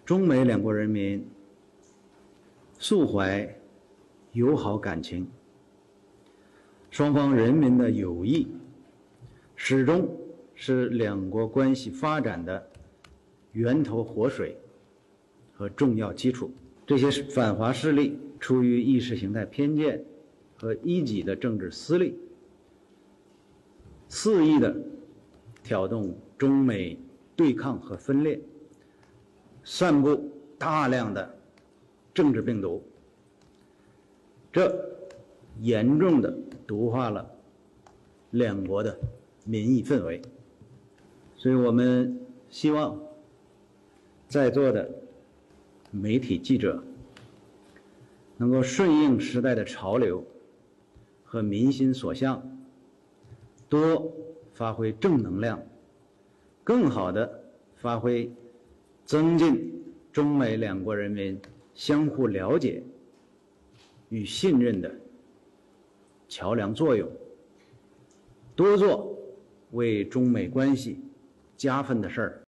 中美两国人民素怀友好感情，双方人民的友谊始终是两国关系发展的源头活水和重要基础。这些反华势力出于意识形态偏见和一己的政治私利，肆意的挑动中美对抗和分裂，散布大量的政治病毒，这严重的毒化了两国的民意氛围。所以我们希望在座的媒体记者能够顺应时代的潮流和民心所向，多发挥正能量，更好地发挥增进中美两国人民相互了解与信任的桥梁作用，多做为中美关系加分的事儿。